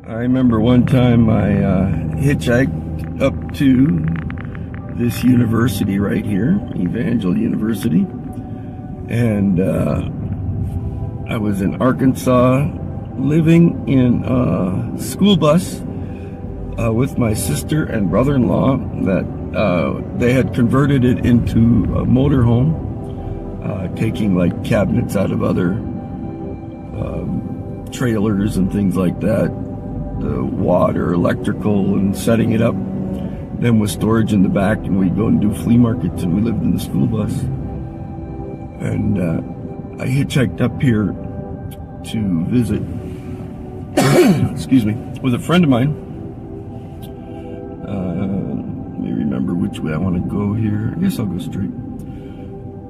I remember one time I hitchhiked up to this university right here, Evangel University, and I was in Arkansas living in a school bus with my sister and brother-in-law that they had converted it into a motorhome, taking like cabinets out of other trailers and things like that, the water, electrical, and setting it up, then with storage in the back, and we'd go and do flea markets, and we lived in the school bus. And I hitchhiked up here to visit excuse me, with a friend of mine. Let me remember which way I want to go here. I guess I'll go straight.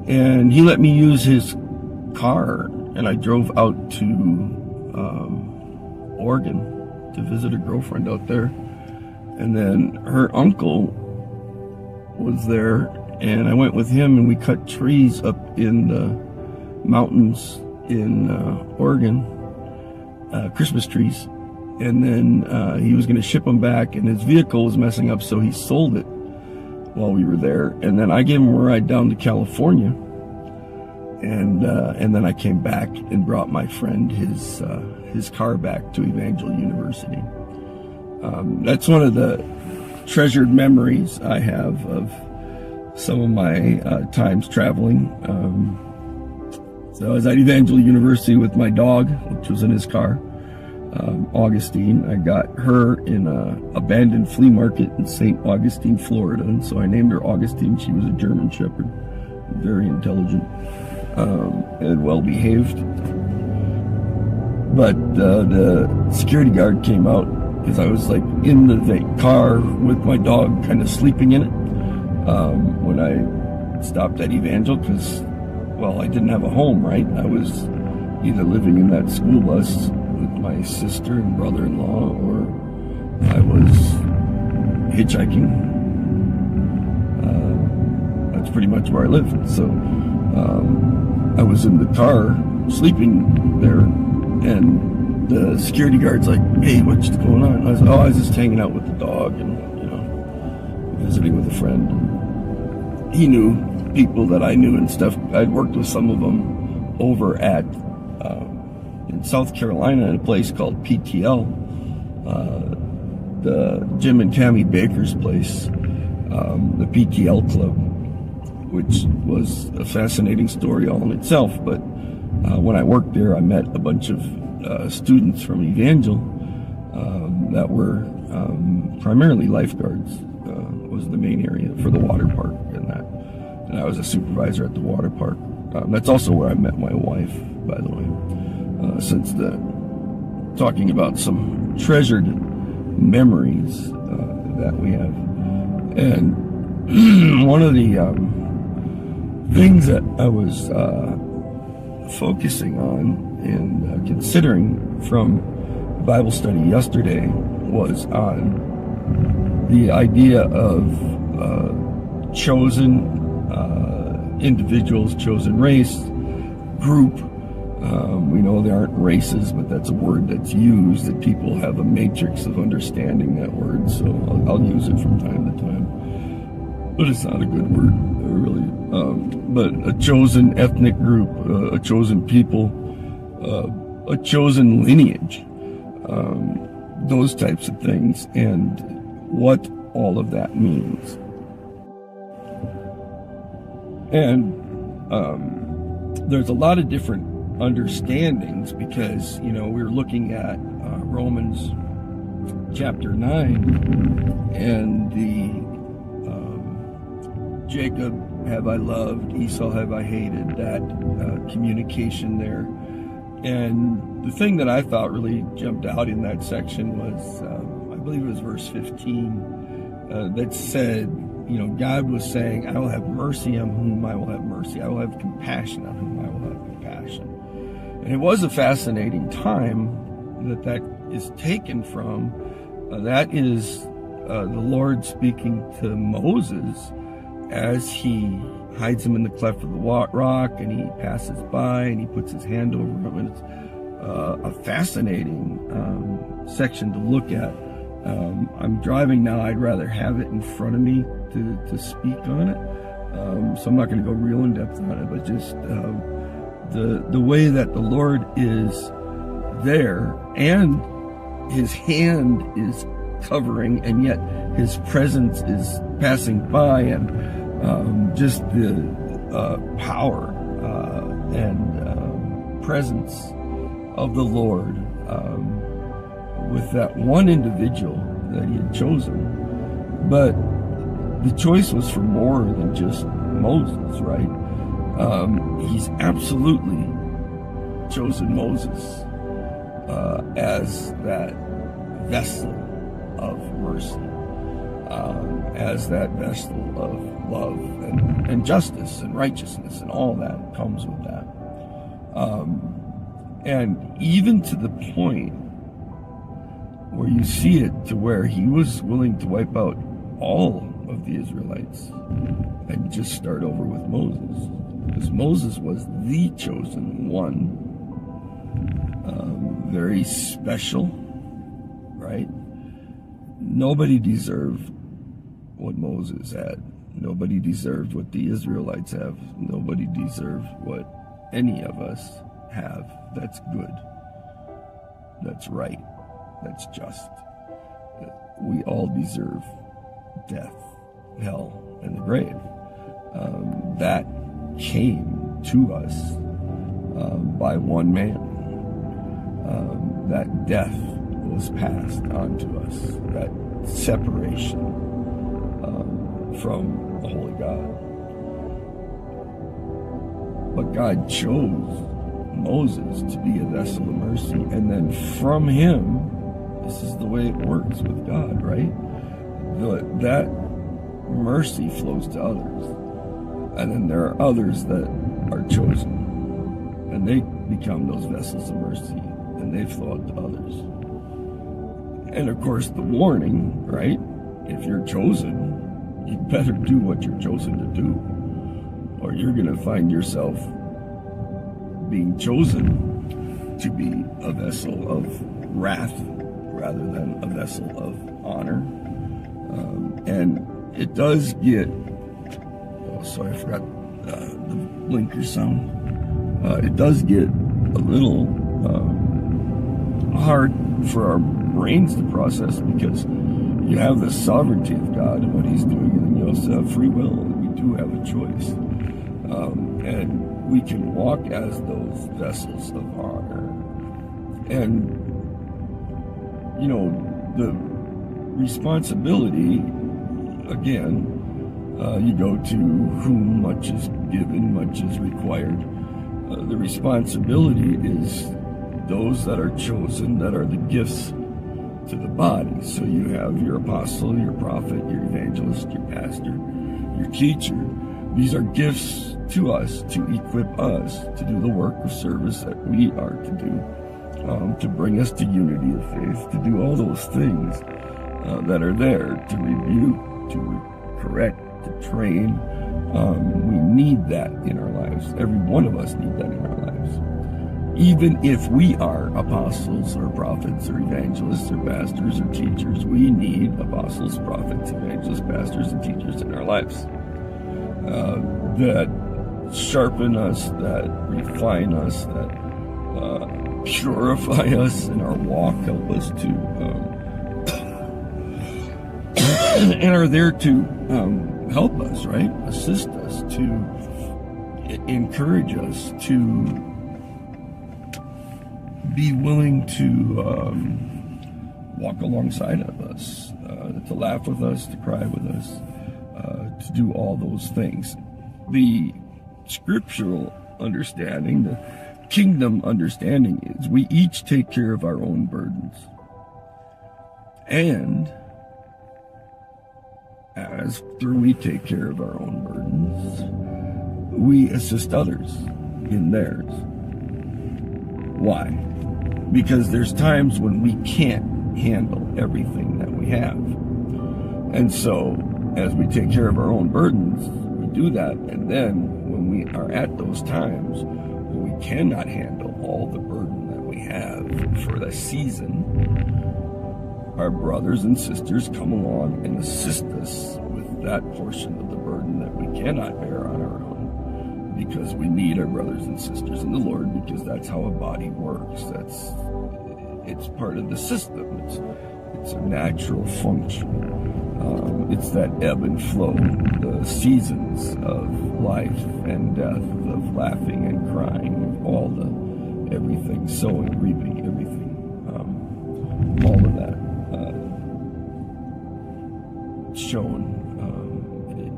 And he let me use his car, and I drove out to Oregon to visit a girlfriend out there. And then her uncle was there, and I went with him, and we cut trees up in the mountains in Oregon, Christmas trees. And then he was going to ship them back, and his vehicle was messing up, so he sold it while we were there. And then I gave him a ride down to California, and then I came back and brought my friend his car back to Evangel University. That's one of the treasured memories I have of some of my times traveling. So I was at Evangel University with my dog, which was in his car, Augustine. I got her in an abandoned flea market in St. Augustine, Florida, and so I named her Augustine. She was a German Shepherd, very intelligent and well-behaved. But the security guard came out because I was like in the car with my dog, kind of sleeping in it, when I stopped at Evangel, because, well, I didn't have a home, right? I was either living in that school bus with my sister and brother-in-law, or I was hitchhiking. That's pretty much where I lived. So I was in the car sleeping there, and the security guard's like, "Hey, what's going on?" I was, "Oh, I was just hanging out with the dog and, visiting with a friend." And he knew people that I knew and stuff. I'd worked with some of them over at in South Carolina at a place called PTL, the Jim and Tammy Baker's place, the PTL Club, which was a fascinating story all in itself. But when I worked there, I met a bunch of students from Evangel that were primarily lifeguards. Was the main area for the water park, and I was a supervisor at the water park. That's also where I met my wife, by the way. Since talking about some treasured memories that we have, and one of the things that I was focusing on and considering from Bible study yesterday was on the idea of chosen individuals, chosen race, group. We know there aren't races, but that's a word that's used, that people have a matrix of understanding that word, so I'll use it from time to time. But it's not a good word, really. But a chosen ethnic group, a chosen people, a chosen lineage, those types of things, and what all of that means. And there's a lot of different understandings, because we're looking at Romans chapter 9 and the Jacob have I loved, Esau have I hated, that communication there. And the thing that I thought really jumped out in that section was, I believe it was verse 15, that said, God was saying, I will have mercy on whom I will have mercy. I will have compassion on whom I will have compassion. And it was a fascinating time that is taken from. That is the Lord speaking to Moses as he hides him in the cleft of the rock, and he passes by and he puts his hand over him. And it's a fascinating section to look at. I'm driving now. I'd rather have it in front of me to speak on it. So I'm not going to go real in depth on it, but just the way that the Lord is there, and his hand is covering, and yet his presence is passing by, and just the power and presence of the Lord with that one individual that he had chosen. But the choice was for more than just Moses, right? He's absolutely chosen Moses as that vessel of mercy, as that vessel of love and justice and righteousness and all that comes with that. And even to the point where you see it to where he was willing to wipe out all of the Israelites and just start over with Moses, because Moses was the chosen one, very special, right? Nobody deserved what Moses had. Nobody deserved what the Israelites have. Nobody deserved what any of us have that's good, that's right, that's just. We all deserve death, hell, and the grave. That came to us by one man. That death was passed on to us, that separation from the Holy God. But God chose Moses to be a vessel of mercy, and then from him, this is the way it works with God, right? That mercy flows to others, and then there are others that are chosen, and they become those vessels of mercy, and they flow out to others. And of course, the warning, right? If you're chosen, you better do what you're chosen to do, or you're going to find yourself being chosen to be a vessel of wrath rather than a vessel of honor. And it does get, oh, sorry, I forgot the blinker sound. It does get a little hard for our brains to process, because you have the sovereignty of God and what he's doing, and you also have free will. We do have a choice. And we can walk as those vessels of honor. And, you know, the responsibility, again, you go to whom much is given, much is required. The responsibility is those that are chosen, that are the gifts to the body. So you have your apostle, your prophet, your evangelist, your pastor, your teacher. These are gifts to us to equip us to do the work of service that we are to do, to bring us to unity of faith, to do all those things that are there, to rebuke, to correct, to train. We need that in our lives. Every one of us need that in our lives. Even if we are apostles or prophets or evangelists or pastors or teachers, we need apostles, prophets, evangelists, pastors, and teachers in our lives that sharpen us, that refine us, that purify us in our walk, help us to, and are there to help us, right? Assist us, to encourage us, to be willing to walk alongside of us, to laugh with us, to cry with us, to do all those things. The scriptural understanding, the kingdom understanding is we each take care of our own burdens. And as through we take care of our own burdens, we assist others in theirs. Why? Because there's times when we can't handle everything that we have. And so, as we take care of our own burdens, we do that, and then when we are at those times when we cannot handle all the burden that we have for the season, our brothers and sisters come along and assist us with that portion of the burden that we cannot bear on our own, because we need our brothers and sisters in the Lord, because that's how a body works. It's part of the system. It's a natural function. It's that ebb and flow, the seasons of life and death, of laughing and crying, all everything, sowing, reaping, everything, all of that shown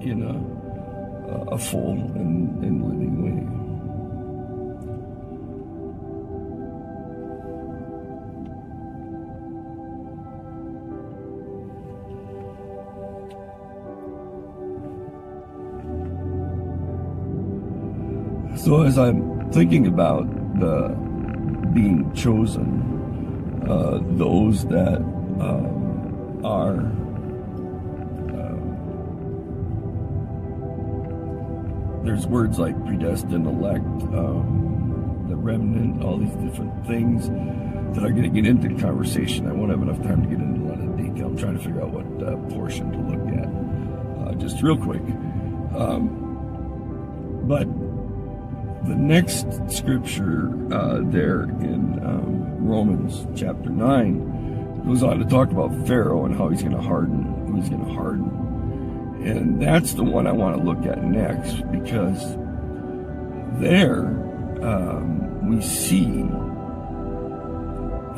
in a full and living way. So as I'm thinking about the being chosen, those that are there's words like predestined, elect, the remnant, all these different things that are going to get into conversation. I won't have enough time to get into a lot of detail. I'm trying to figure out what portion to look at, just real quick. But the next scripture there in Romans chapter 9 goes on to talk about Pharaoh and how he's going to harden, who he's going to harden. And that's the one I want to look at next, because there we see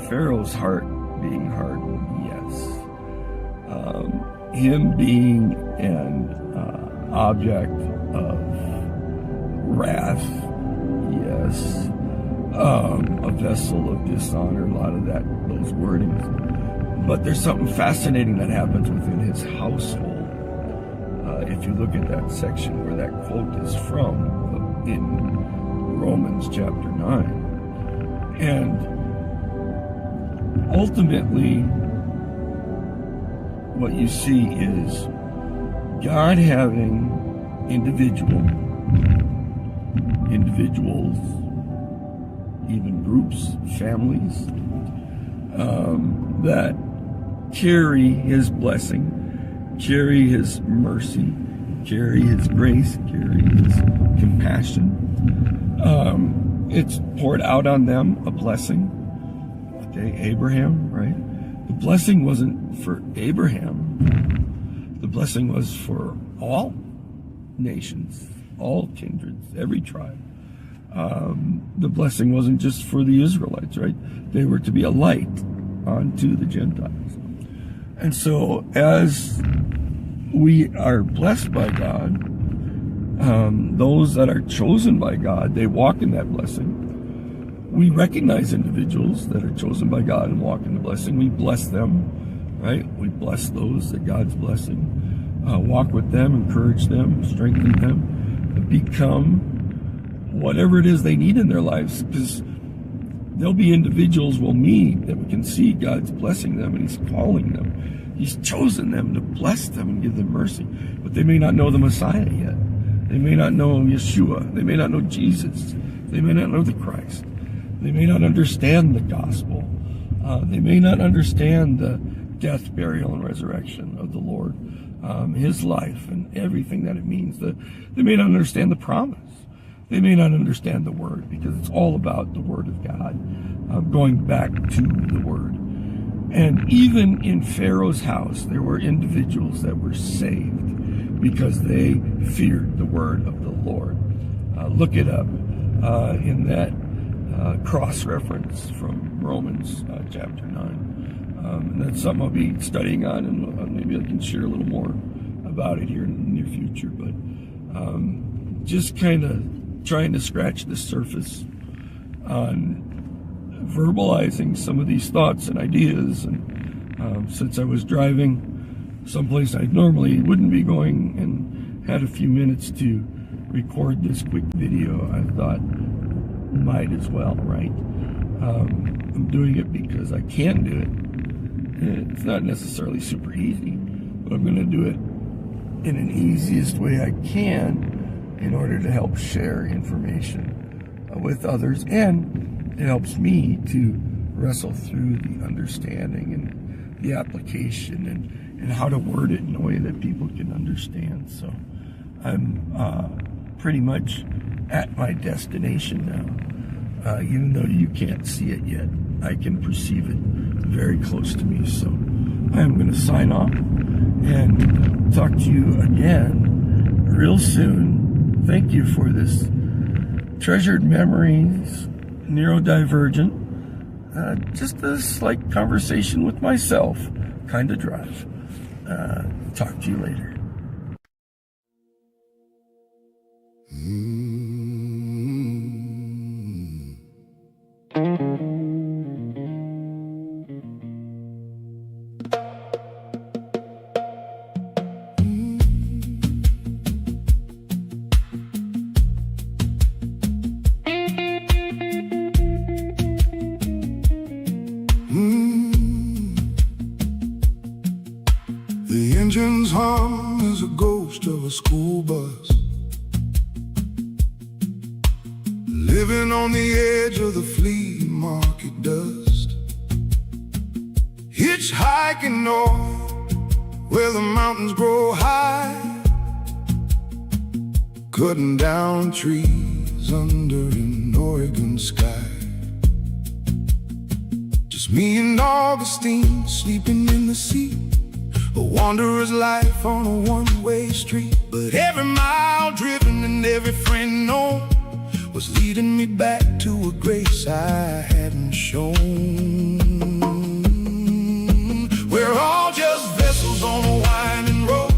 Pharaoh's heart being hardened, yes. Him being an object of wrath, yes. A vessel of dishonor, a lot of those wordings. But there's something fascinating that happens within his household. If you look at that section where that quote is from in Romans chapter 9. And ultimately, what you see is God having individuals, even groups, families, that carry his blessing, carry his mercy, carry his grace, carry his compassion. It's poured out on them, a blessing. Okay, Abraham, right? The blessing wasn't for Abraham. The blessing was for all nations, all kindreds, every tribe. The blessing wasn't just for the Israelites, right? They were to be a light unto the Gentiles. And so as we are blessed by God, those that are chosen by God, they walk in that blessing. We recognize individuals that are chosen by God and walk in the blessing. We bless them, right? We bless those that God's blessing. Walk with them, encourage them, strengthen them, become whatever it is they need in their lives, because there'll be individuals we'll meet that we can see God's blessing them and he's calling them. He's chosen them to bless them and give them mercy. But they may not know the Messiah yet. They may not know Yeshua. They may not know Jesus. They may not know the Christ. They may not understand the gospel. They may not understand the death, burial, and resurrection of the Lord, his life and everything that it means. They may not understand the promise. They may not understand the word, because it's all about the word of God, going back to the word. And even in Pharaoh's house, there were individuals that were saved because they feared the word of the Lord. Look it up in that cross-reference from Romans chapter 9. And that's something I'll be studying on, and maybe I can share a little more about it here in the near future. But just kind of trying to scratch the surface on verbalizing some of these thoughts and ideas. And since I was driving someplace I normally wouldn't be going and had a few minutes to record this quick video, I thought might as well, right? I'm doing it because I can do it. It's not necessarily super easy, but I'm going to do it in an easiest way I can in order to help share information with others and it helps me to wrestle through the understanding and the application and how to word it in a way that people can understand. So I'm pretty much at my destination now. Even though you can't see it yet, I can perceive it very close to me. So I'm going to sign off and talk to you again real soon. Thank you for this treasured memories, neurodivergent, just a slight conversation with myself kind of drive. Talk to you later. The engine's hum is a ghost of a school bus, living on the edge of the flea market dust, hitchhiking north where the mountains grow high, cutting down trees under an Oregon sky. Just me and Augustine sleeping in the seat, a wanderer's life on a one-way street. But every mile driven and every friend known was leading me back to a grace I hadn't shown. We're all just vessels on a winding road,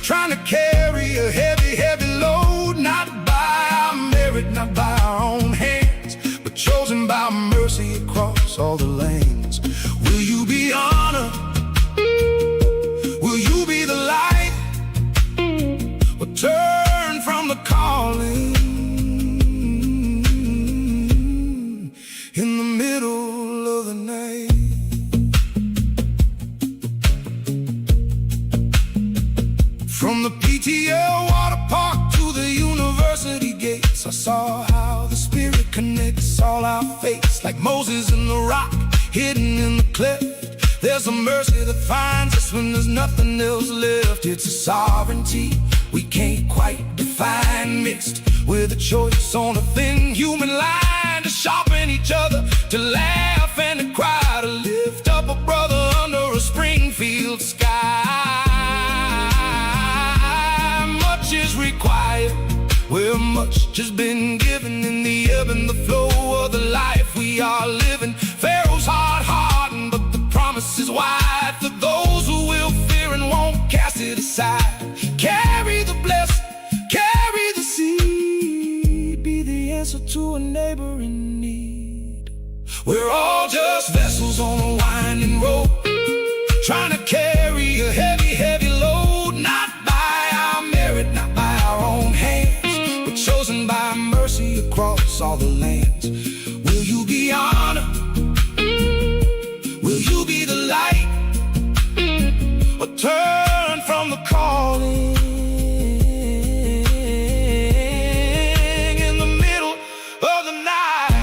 trying to carry a heavy, heavy load, not by our merit, not by our own hands, but chosen by mercy across all the lanes. Will you be honored? Will you be the light, or turn from the calling in the middle of the night? From the PTL water park to the university gates, I saw how the Spirit connects all our faiths, like Moses in the rock, hidden in the cleft. There's a mercy that finds us when there's nothing else left. It's a sovereignty we can't quite define, mixed with a choice on a thin human line, to sharpen each other, to laugh and to cry, to lift up a brother under a Springfield sky. Much is required where much has been given, in the ebb and the flow of the life we are living. Pharaoh's hard-hardened, but the promise is wide for those who will fear and won't cast it aside. Carry the blessed, carry the seed, be the answer to a neighbor in need. We're all just vessels on a winding road, trying to carry a heavy, heavy load, not by our merit, not by our own hands, but chosen by mercy across all the lands. Will you be honored? Will you be the light, or turn from the calling in the middle of the night?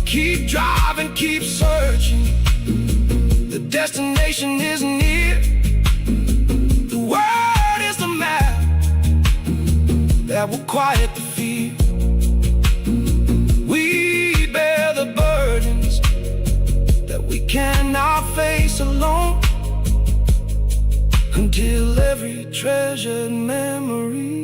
Keep driving, keep searching, the destination is near. The word is the map that will quiet the fear. We bear the burdens that we cannot face alone, until every treasured memory